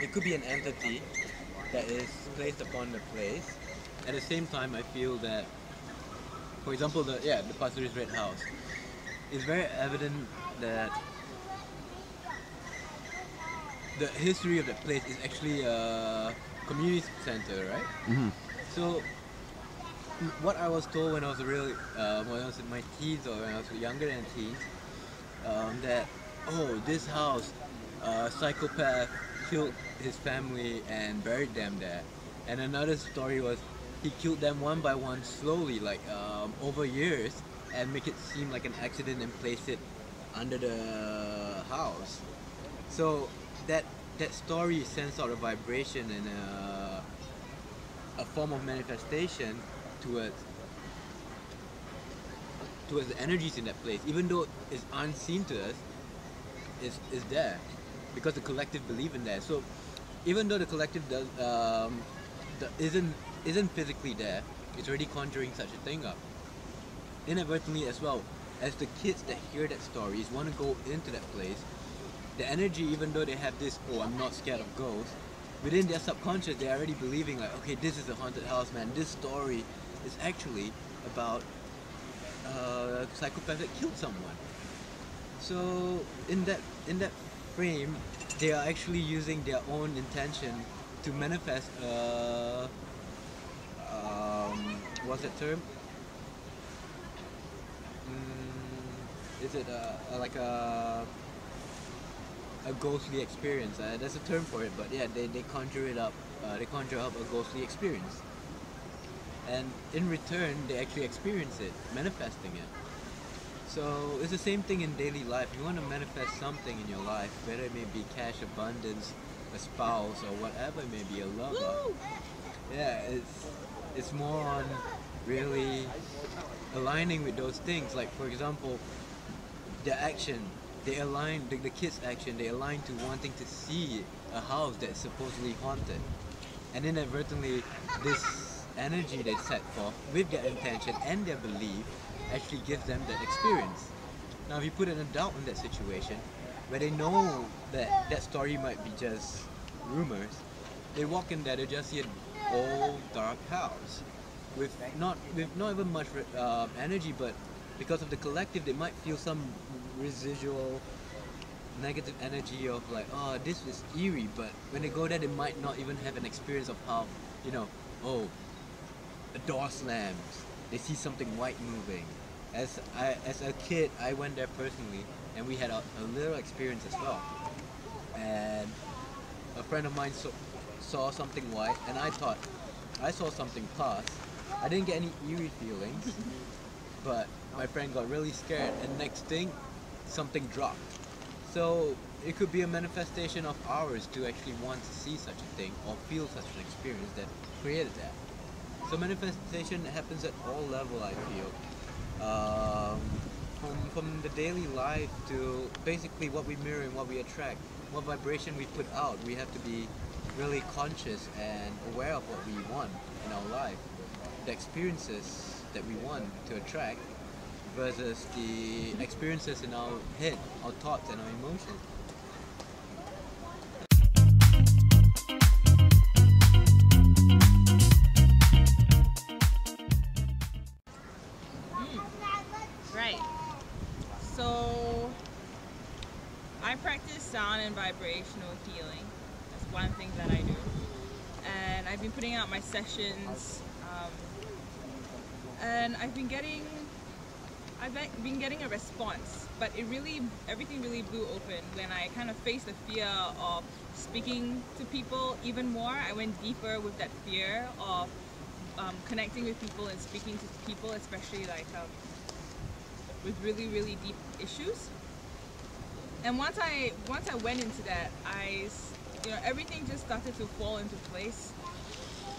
it could be an entity that is placed upon the place. At the same time, I feel that, for example, the Pasir Ris Red House, it's very evident that the history of that place is actually a community center, right? Mm-hmm. So what I was told when I was when I was in my teens or when I was younger than teens, that this house, psychopath killed his family and buried them there, and another story was he killed them one by one slowly, like over years, and make it seem like an accident and place it under the house. So that story sends out a vibration and a form of manifestation towards the energies in that place, even though it's unseen to us, is there because the collective believe in that. So even though the collective isn't physically there, it's already conjuring such a thing up inadvertently as well. As the kids that hear that stories want to go into that place, the energy, even though they have this, I'm not scared of ghosts, within their subconscious they're already believing like, okay, this is a haunted house, man. This story is actually about a psychopath that killed someone. So in that frame, they are actually using their own intention to manifest what's that term? Is it like a ghostly experience? There's a term for it, but yeah, they conjure it up. They conjure up a ghostly experience, and in return, they actually experience it, manifesting it. So it's the same thing in daily life. You want to manifest something in your life, whether it may be cash abundance, a spouse, or whatever it may be, a lover. Woo! Yeah, it's more on really aligning with those things. Like for example, the action, they align the kids' action. They align to wanting to see a house that's supposedly haunted, and inadvertently, this energy they set forth with their intention and their belief actually gives them that experience. Now, if you put an adult in that situation, where they know that that story might be just rumors, they walk in there, they just see an old dark house with not even much energy, but because of the collective, they might feel some residual negative energy of like, oh, this is eerie. But when they go there, they might not even have an experience of how, oh, a door slams, they see something white moving. As a kid, I went there personally, and we had a little experience as well. And a friend of mine saw something white, and I thought I saw something pass. I didn't get any eerie feelings, but my friend got really scared, and next thing, something dropped. So it could be a manifestation of ours to actually want to see such a thing or feel such an experience that created that. So manifestation happens at all levels, I feel. From the daily life to basically what we mirror and what we attract, what vibration we put out. We have to be really conscious and aware of what we want in our life, the experiences that we want to attract versus the experiences in our head, our thoughts and our emotions. Right. So I practice sound and vibrational healing. That's one thing that I do. And I've been putting out my sessions, and I've been getting a response, but everything really blew open when I kind of faced the fear of speaking to people even more. I went deeper with that fear of connecting with people and speaking to people, especially like with really, really deep issues. And once I went into that, everything just started to fall into place.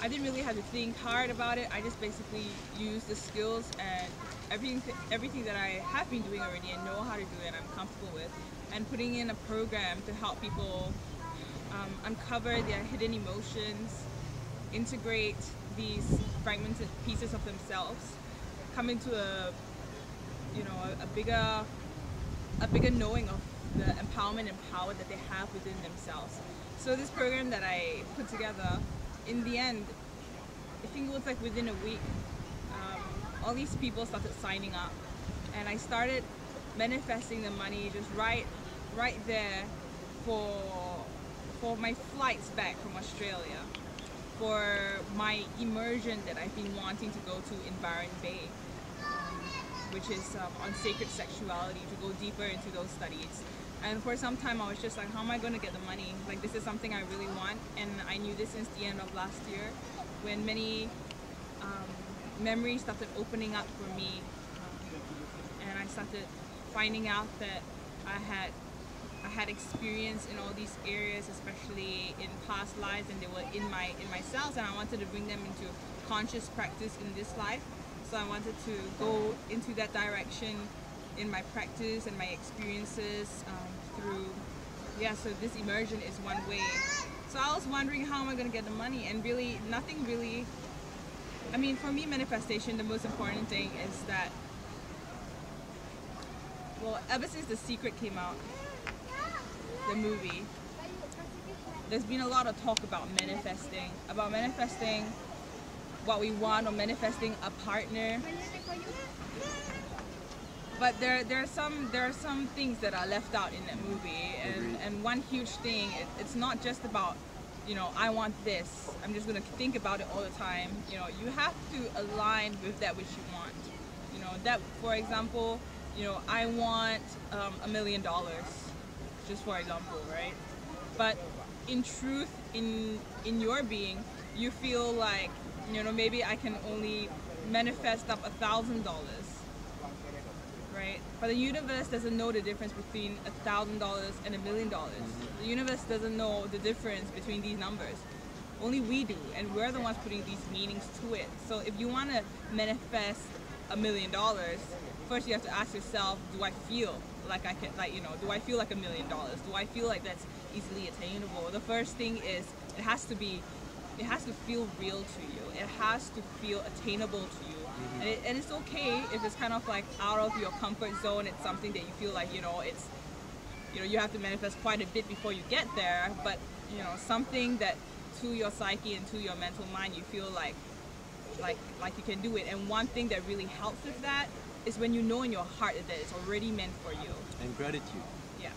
I didn't really have to think hard about it. I just basically used the skills and everything that I have been doing already and know how to do it and I'm comfortable with, and putting in a program to help people uncover their hidden emotions, integrate these fragmented pieces of themselves, come into a bigger knowing of the empowerment and power that they have within themselves. So this program that I put together, in the end, I think it was like within a week, all these people started signing up, and I started manifesting the money just right there for my flights back from Australia, for my immersion that I've been wanting to go to in Byron Bay, which is on sacred sexuality, to go deeper into those studies. And for some time I was just like, how am I going to get the money? Like, this is something I really want, and I knew this since the end of last year, when many memories started opening up for me, and I started finding out that I had experience in all these areas, especially in past lives, and they were in my cells, and I wanted to bring them into conscious practice in this life. So I wanted to go into that direction in my practice and my experiences through, so this immersion is one way. So I was wondering, how am I going to get the money? And really, nothing really, I mean, for me, manifestation, the most important thing is that, well, ever since The Secret came out, the movie, there's been a lot of talk about manifesting what we want, or manifesting a partner. But there are some things that are left out in that movie, and one huge thing, it's not just about, you know, I want this, I'm just going to think about it all the time. You know, you have to align with that which you want. You know, that, for example, you know, I want $1 million, just for example, right? But in truth, in your being, you feel like, you know, maybe I can only manifest up $1,000, right? But the universe doesn't know the difference between $1,000 and $1 million. The universe doesn't know the difference between these numbers. Only we do, and we're the ones putting these meanings to it. So if you want to manifest $1 million, first you have to ask yourself, do I feel like I can, like, you know, do I feel like $1 million? Do I feel like that's easily attainable? The first thing is, it has to feel real to you. It has to feel attainable to you. And it's okay if it's kind of like out of your comfort zone. It's something that you feel like, you know, it's, you know, you have to manifest quite a bit before you get there. But, you know, something that to your psyche and to your mental mind, you feel like you can do it. And one thing that really helps with that is when you know in your heart that it's already meant for you. And gratitude. Yeah.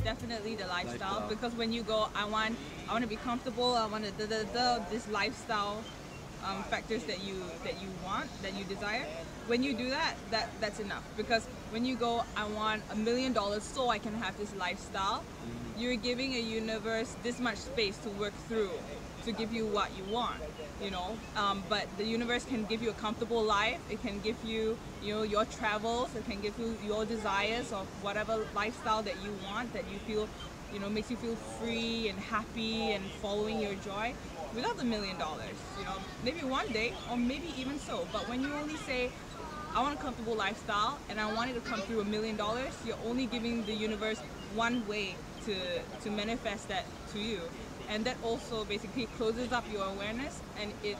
Definitely the lifestyle, because when you go, I want to be comfortable, I want to this lifestyle factors that you want, that you desire. When you do that, that's enough. Because when you go, I want $1 million so I can have this lifestyle, you're giving a universe this much space to work through to give you what you want, you know. But the universe can give you a comfortable life. It can give you, you know, your travels. It can give you your desires of whatever lifestyle that you want, that you feel, you know, makes you feel free and happy and following your joy, without the $1 million. You know, maybe one day, or maybe even so. But when you only say, I want a comfortable lifestyle and I want it to come through $1 million, you're only giving the universe one way to manifest that to you. And that also basically closes up your awareness, and it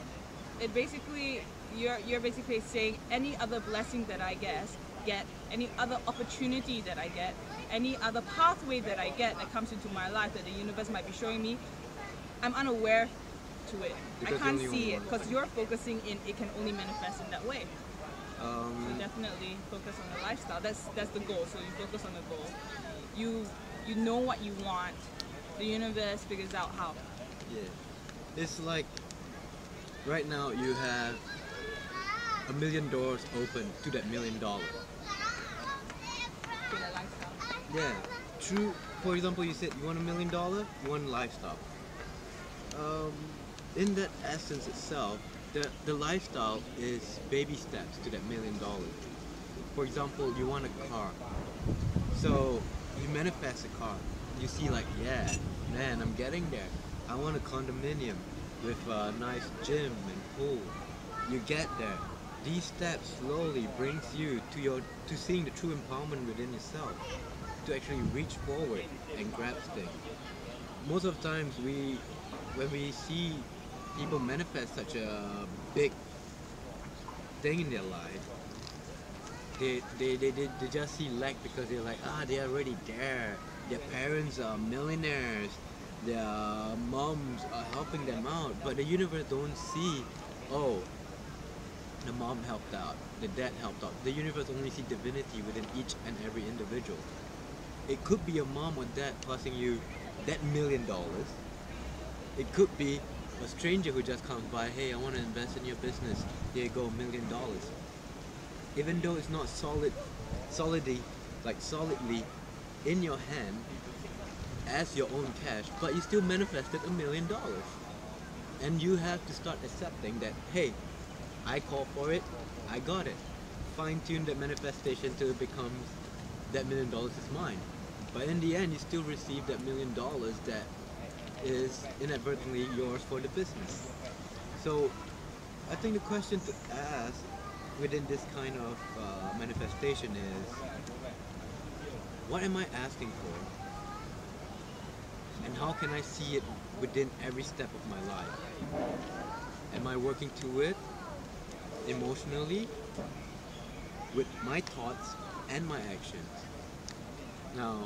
basically, you're basically saying, any other blessing that I get, any other opportunity that I get, any other pathway that I get that comes into my life that the universe might be showing me, I'm unaware to it. Because I can't see it, because you're focusing in, it can only manifest in that way. So definitely focus on the lifestyle. That's the goal. So you focus on the goal. You know what you want. The universe figures out how. Yeah. It's like, right now you have $1 million doors open to that $1 million. To the lifestyle. Yeah. True. For example, you said you want $1 million, you want a lifestyle. In that essence itself, the lifestyle is baby steps to that $1 million. For example, you want a car. So you manifest a car. You see, like, yeah, man, I'm getting there. I want a condominium with a nice gym and pool. You get there. These steps slowly brings you to seeing the true empowerment within yourself. to actually reach forward and grab things. Most of the times when we see people manifest such a big thing in their life, they just see lack because they're like, they're already there. Their parents are millionaires. Their moms are helping them out. But the universe don't see, oh, the mom helped out, the dad helped out. The universe only sees divinity within each and every individual. It could be a mom or dad passing you that $1 million. It could be a stranger who just comes by, hey, I want to invest in your business. Here you go, $1 million. Even though it's not solidly in your hand as your own cash, but you still manifested $1 million. And you have to start accepting that, hey, I called for it, I got it. Fine tune that manifestation till it becomes that $1 million is mine. But in the end, you still receive that $1 million that is inadvertently yours for the business. So I think the question to ask within this kind of manifestation is, what am I asking for? And how can I see it within every step of my life? Am I working to it emotionally, with my thoughts and my actions? Now,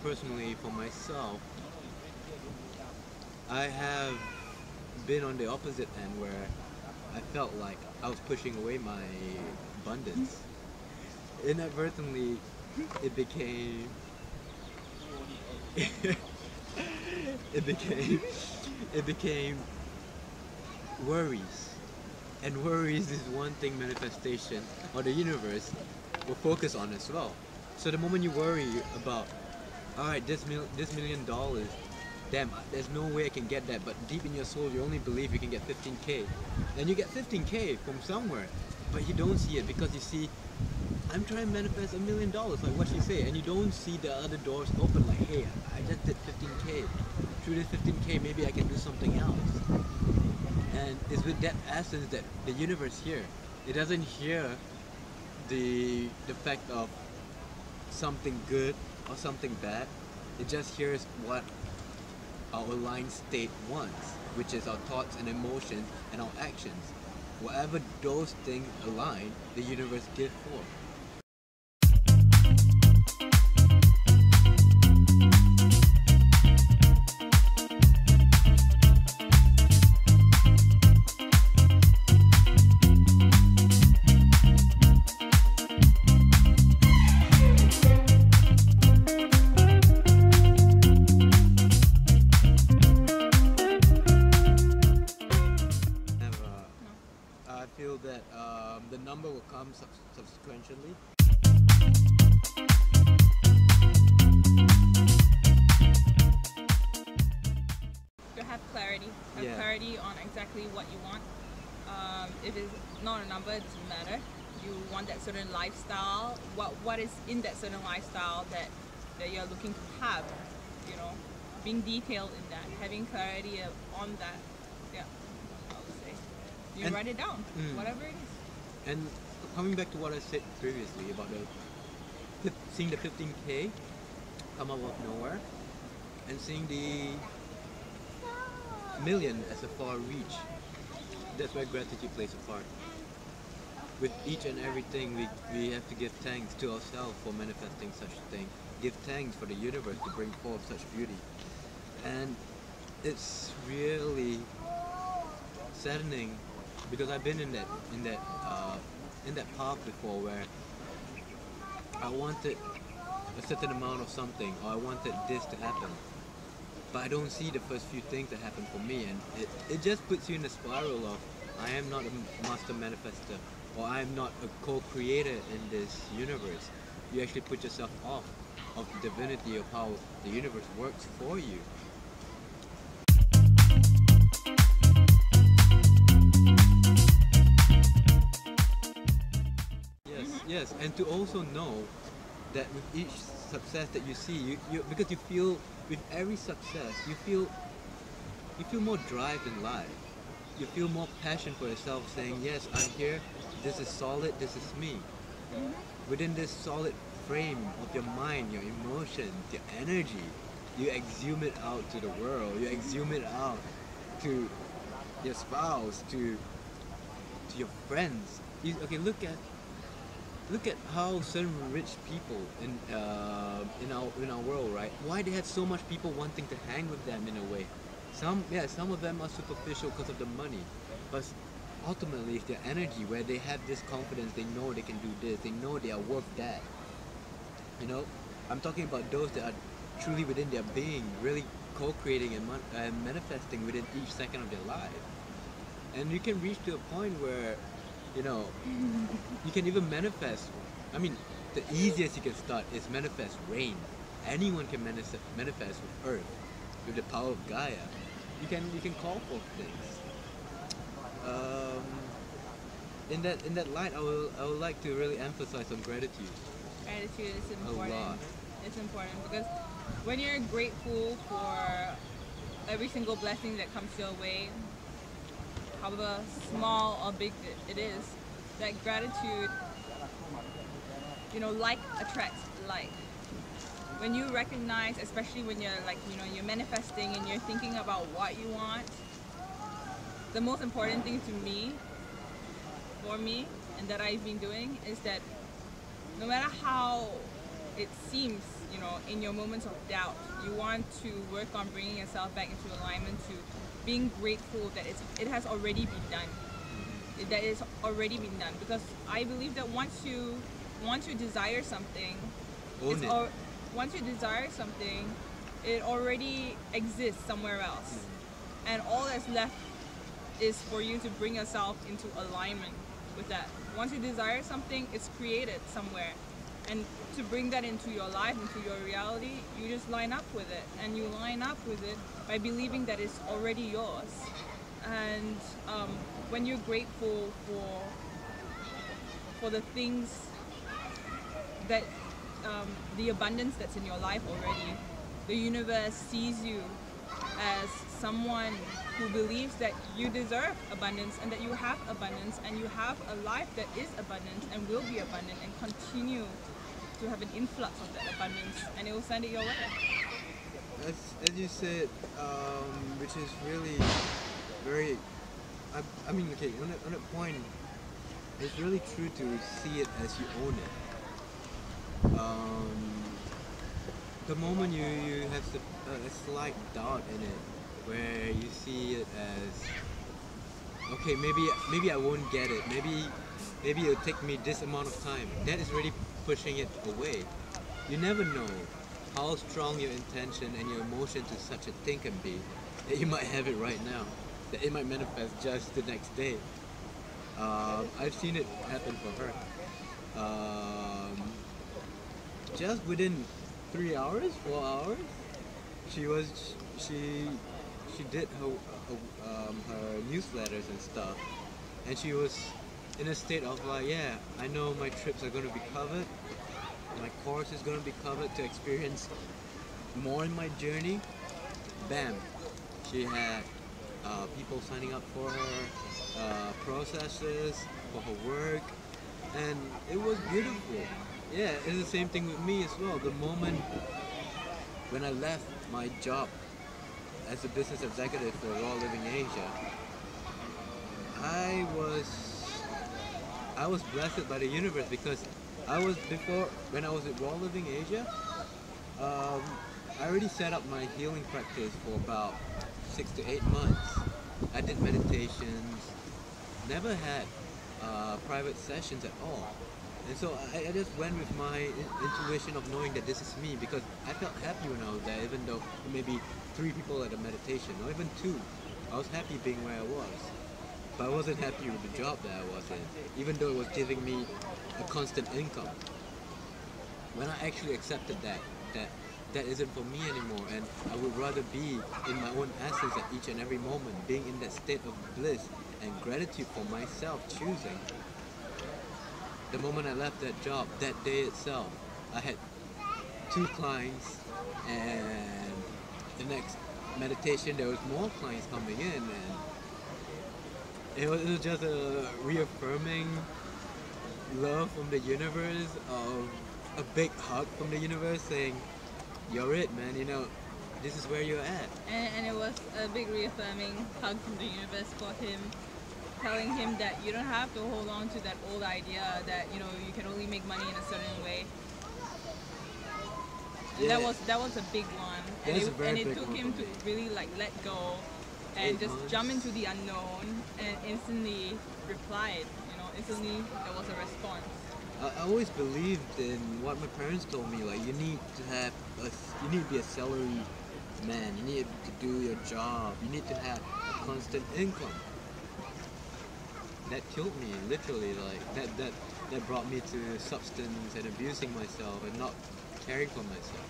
personally for myself, I have been on the opposite end where I felt like I was pushing away my abundance. Inadvertently, it became it became worries. And worries is one thing manifestation or the universe will focus on as well. So the moment you worry about, alright, this $1 million, damn, there's no way I can get that, but deep in your soul you only believe you can get 15K. And you get 15K from somewhere, but you don't see it because you see, I'm trying to manifest $1 million, like what she said, and you don't see the other doors open, like, hey, I just did 15K. Through this 15K, maybe I can do something else. And it's with that essence that the universe hears. It doesn't hear the fact of something good or something bad. It just hears what our aligned state wants, which is our thoughts and emotions and our actions. Whatever those things align, the universe gives forth. I feel that the number will come subsequently. To have clarity, clarity on exactly what you want. If it's not a number, it doesn't matter. You want that certain lifestyle. What is in that certain lifestyle that you're looking to have? You know, being detailed in that, having clarity on that. Yeah, I would say. You write it down, whatever it is. And coming back to what I said previously about seeing the 15K come out of nowhere and seeing the million as a far reach, that's where gratitude plays a part. With each and everything, we have to give thanks to ourselves for manifesting such a thing. Give thanks for the universe to bring forth such beauty. And it's really saddening because I've been in that path before where I wanted a certain amount of something, or I wanted this to happen, but I don't see the first few things that happen for me, and it just puts you in a spiral of, I am not a master manifester, or I am not a co-creator in this universe. You actually put yourself off of the divinity of how the universe works for you. Yes, and to also know that with each success that you see, because you feel with every success, you feel more drive in life. You feel more passion for yourself, saying, yes, I'm here. This is solid. This is me. Within this solid frame of your mind, your emotions, your energy. You exhume it out to the world. You exhume it out to your spouse, to your friends. Okay, look at how certain rich people in our world, right? Why they have so much people wanting to hang with them in a way. Some of them are superficial because of the money, but ultimately it's their energy where they have this confidence. They know they can do this. They know they are worth that. You know, I'm talking about those that are truly within their being, really co-creating and manifesting within each second of their life. And you can reach to a point where, you know, you can even manifest. I mean, the easiest you can start is manifest rain. Anyone can manifest with earth, with the power of Gaia. You can call for things. Um, in that light, I would like to really emphasize on gratitude. Gratitude is A important. lot. It's important because when you're grateful for every single blessing that comes your way, however small or big it is, that gratitude, like attracts like. When you recognize, especially when you're you're manifesting and you're thinking about what you want, the most important thing for me, and that I've been doing is that no matter how it seems, in your moments of doubt, you want to work on bringing yourself back into alignment to being grateful that it has already been done. That it's already been done, because I believe that once you desire something, Own it. once you desire something, it already exists somewhere else, and all that's left is for you to bring yourself into alignment with that. Once you desire something, it's created somewhere, and to bring that into your life, into your reality, you just line up with it, and you line up with it by believing that it's already yours. And when you're grateful for the things that the abundance that's in your life already, the universe sees you as someone who believes that you deserve abundance and that you have abundance and you have a life that is abundant and will be abundant and continue to have an influx of that abundance, and it will send it your way. As you said, which is really very. I mean, okay, on that point, it's really true to see it as you own it. The moment you have a slight doubt in it, where you see it as, okay, maybe I won't get it, maybe it'll take me this amount of time, that is really pushing it away. You never know how strong your intention and your emotion to such a thing can be, that you might have it right now, that it might manifest just the next day. I've seen it happen for her. Just within 3 hours, 4 hours, she did her newsletters and stuff, and she was in a state of like, yeah, I know my trips are going to be covered, my course is going to be covered to experience more in my journey. Bam, she had people signing up for her processes, for her work, and it was beautiful. Yeah, it's the same thing with me as well. The moment when I left my job as a business executive for Raw Living Asia, I was blessed by the universe, because when I was at Raw Living Asia, I already set up my healing practice for about 6 to 8 months. I did meditations, never had private sessions at all. And so I just went with my intuition of knowing that this is me, because I felt happy when I was there, even though maybe 3 people at a meditation, or even 2. I was happy being where I was. But I wasn't happy with the job that I was in, even though it was giving me a constant income. When I actually accepted that isn't for me anymore, and I would rather be in my own essence at each and every moment, being in that state of bliss and gratitude for myself choosing. The moment I left that job, that day itself, I had 2 clients, and the next meditation there was more clients coming in, and it was just a reaffirming love from the universe of a big hug from the universe saying, "You're it, man. You know, this is where you're at." And it was a big reaffirming hug from the universe for him, telling him that you don't have to hold on to that old idea that you can only make money in a certain way. Yeah. That was a big one, That is a very and it big took one him for to me. really like let go and 8 just months. jump into the unknown and instantly replied. Instantly there was a response. I always believed in what my parents told me. Like you need to have you need to be a salary man. You need to do your job. You need to have a constant income. That killed me literally. Like that brought me to substance and abusing myself and not caring for myself.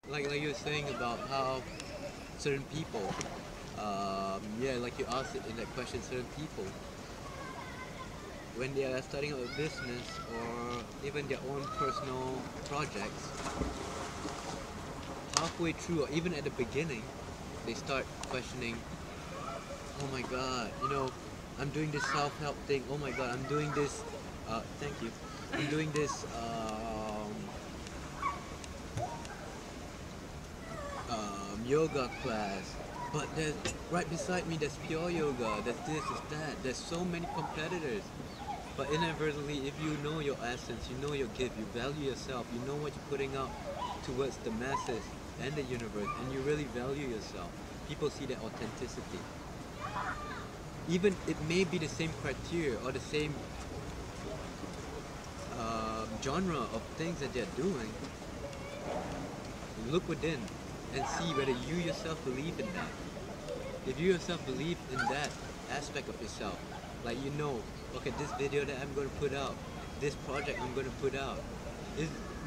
Like you were saying about how certain people, yeah, like you asked it in that question, certain people, when they are starting up a business or even their own personal projects, halfway through or even at the beginning, they start questioning, oh my god, I'm doing this self-help thing, oh my god, I'm doing this, thank you, I'm doing this, yoga class, but there's right beside me there's pure yoga, there's this, there's that, there's so many competitors. But inadvertently, if you know your essence, you know your gift, you value yourself, you know what you're putting out towards the masses and the universe, and you really value yourself, people see that authenticity. Even it may be the same criteria or the same genre of things that they're doing, look within and see whether you yourself believe in that. If you yourself believe in that aspect of yourself, like okay, this video that I'm going to put out, this project I'm going to put out,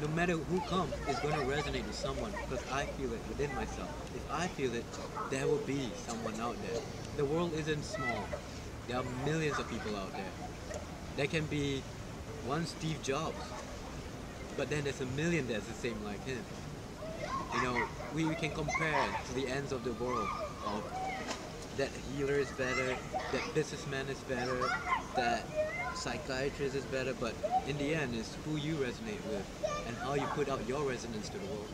no matter who comes, it's going to resonate with someone because I feel it within myself. If I feel it, there will be someone out there. The world isn't small. There are millions of people out there. There can be one Steve Jobs, but then there's a million that's the same like him. We can compare to the ends of the world of that healer is better, that businessman is better, that psychiatrist is better, but in the end it's who you resonate with and how you put out your resonance to the world.